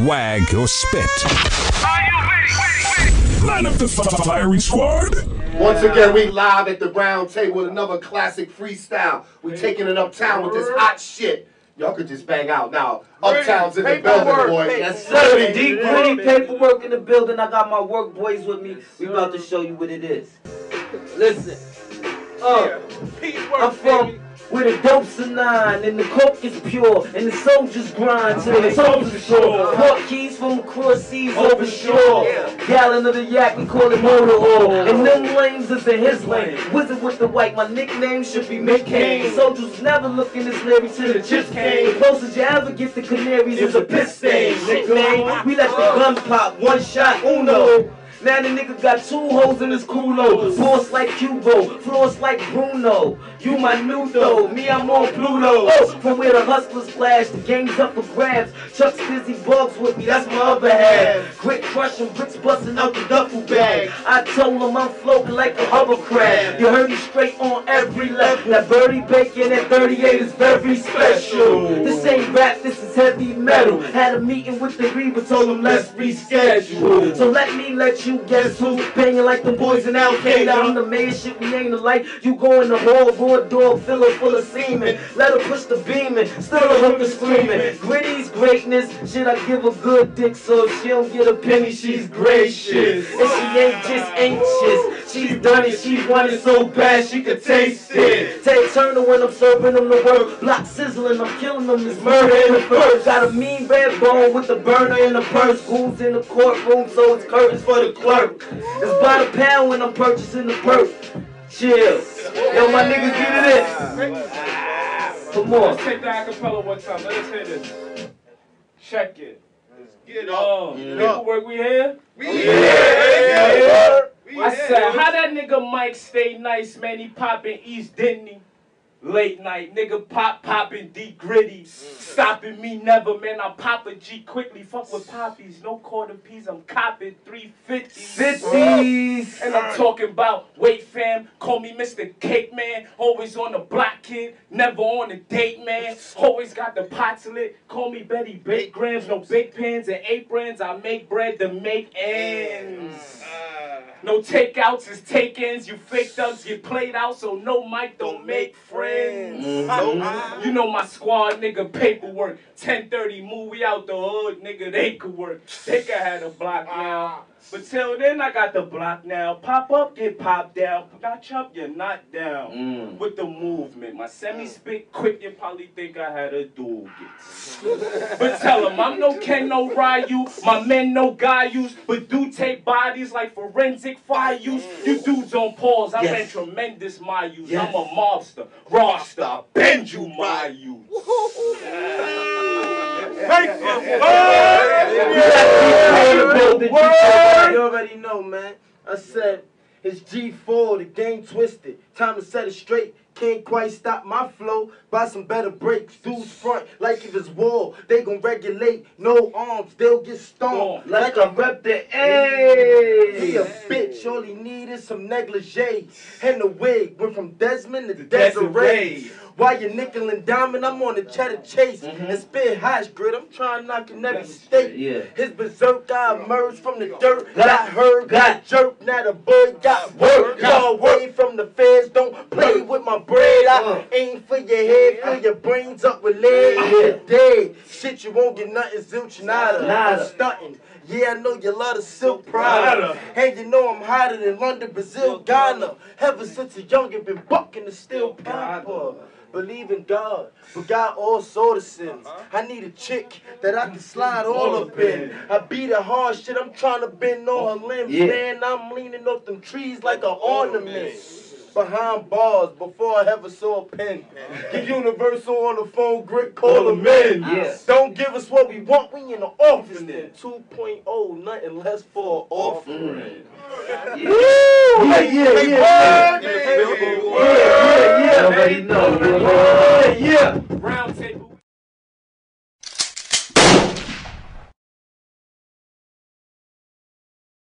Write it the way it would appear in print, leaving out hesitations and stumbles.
swag, or spit. Are you ready? Line up the firing squad. Once again, we live at the round table with another classic freestyle. We taking it uptown with this hot shit. Y'all could just bang out now. Uptown's in the building, boy. Yes, sir. D.Gritty, paperwork in the building. I got my workboyz with me. We about to show you what it is. Listen. I'm from where the dope's a 9 and the coke is pure and the soldiers grind till the soldiers are sure. Port keys from across seas over shore. Gallon of the yak, we call it Murder Otis. And them lanes is in his lane. Wizard with the white, my nickname should be McCain. Soldiers never looking this Larry till the chips came. The closest you ever get to canaries is a piss stain. Nickname, we let the gun pop, one shot, uno. Now the nigga got 2 holes in his culo. Force like Cubo, floors like Bruno. You my new though, me I'm on Pluto. Oh, from where the hustlers flash, the game's up for grabs. Chuck's busy bugs with me, that's my other half. Grit crushing, bricks busting out the duffel bag. I told him I'm floating like a hovercraft. You heard me straight on every left. That birdie bacon at 38 is very special. This ain't rap, this is heavy metal. Had a meeting with the Reaper, told him let's reschedule. So let me let you guess who's banging like them boys in Al-Qaeda. I'm the man, shit, we ain't alike. You go in the hall, raw dog, fill her full of semen. Let her push the beam in, still a hooker screaming. Gritty's greatness, shit, I give a good dick, so if she don't get a penny, she's gracious. And she ain't just anxious, she's done it, she want it so bad she could taste it. Take Turner when I'm serving them the work, block sizzling, I'm killing them, it's murder in the first. Got a mean red bone with the burner in the purse, goons in the courtroom, so it's curtains for the clerk. It's by the pound when I'm purchasing the perk. Chill. Yo, my niggas get it in. Come on. Let's take the acapella one time. Let us hear this. Check it. Let's get it. Paperwork, we here? We here. I said, how that nigga Mike stay nice, man? He poppin' East, didn't he? Late night, nigga poppin' Dgritty. Stopping me never, man. I pop a G quickly. Fuck with poppies, no quarter peas. I'm copping 350s. 50s. And I'm talking about, wait fam, call me Mr. Cake Man. Always on the block, kid. Never on a date, man. Always got the pots lit. Call me Betty Bake Grams. No big pans and aprons. I make bread to make ends. No takeouts is take-ins. You fake thugs get played out, so no mic don't make friends. You know my squad, nigga, paperwork. 10:30, move, we out the hood, nigga, they could work. They could have the block now. But till then, I got the block now. Pop up, get popped down. Notch up, you're not down. With the movement. My semi-spit quick, you probably think I had a dual get. But tell them, I'm no Ken, no Ryu. My men no guy use, but do take bodies like forensic fire use. You dudes on pause, I ran tremendous my use. I'm a mobster, roster, bend you my use. You already know, man. I said, it's G4, the game twisted. Time to set it straight. Can't quite stop my flow. Buy some better breaks. Dudes front like if it's war. They gon' regulate. No arms, they'll get stormed. Like I rep the A. He a bitch, all he need is some negligee. And the wig went from Desmond to Desiree. While you nickel and diamond, I'm on the cheddar chase. And spit hash grit, I'm trying to knock in every state. His berserk guy emerged from the dirt. Got heard, got jerked, now the boy got work. Y'all away from the feds, don't play with my bread. I aim for your head, fill your brains up with lead. You're dead. Shit, you won't get nothing, zilch, nada. I'm stunting. Yeah, I know you love the silk Prada. And you know I'm hotter than London, Brazil, Ghana. Ever since a youngin' been bucking the steel papa. Believe in God, but got all sort of sins. I need a chick that I can slide all up in. I beat her hard shit, I'm trying to bend on her limbs. Man, I'm leaning off them trees like an ornament. Behind bars before I ever saw a pen. Get Universal on the phone, Grit, call them in. Don't give us what we want, we in the office then. 2.0, nothing less for an offering. Already know.